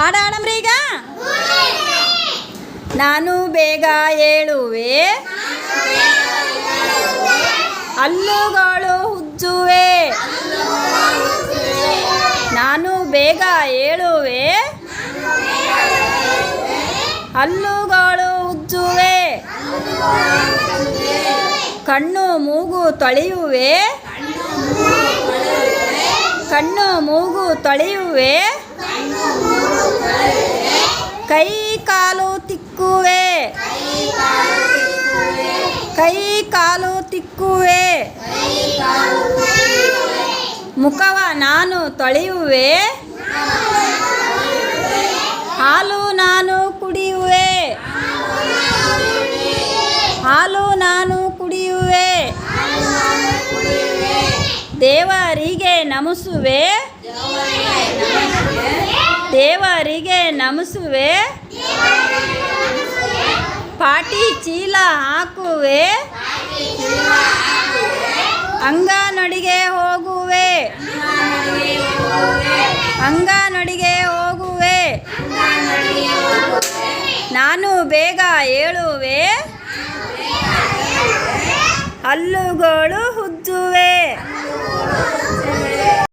ಆಡಮ್ರಿ ಈಗ. ನಾನು ಬೇಗ ಏಳುವೆ, ಹಲ್ಲುಗಳು ಉಜ್ಜುವೆ. ನಾನು ಬೇಗ ಏಳುವೆ, ಹಲ್ಲುಗಳು ಉಜ್ಜುವೆ. ಕಣ್ಣು ಮೂಗು ತೊಳೆಯುವೆ, ಕಣ್ಣು ಮೂಗು ತೊಳೆಯುವೆ. ಕೈ ಕಾಲು ತಿಕ್ಕುವೆ, ಕೈ ಕಾಲು ತಿಕ್ಕುವೆ. ಮುಖವ ನಾನು ತೊಳೆಯುವೆ, ಹಾಲು ನಾನು ಕುಡಿಯುವೆ, ಹಾಲು ನಾನು ಕುಡಿಯುವೆ. ದೇವರಿಗೆ ನಮಿಸುವೆ, ದೇವರಿಗೆ ನಮಿಸುವೆ. ಪಾಟಿ ಚೀಲ ಹಾಕುವೆ, ಅಂಗನಡಿಗೆ ಹೋಗುವೆ, ಅಂಗನಡಿಗೆ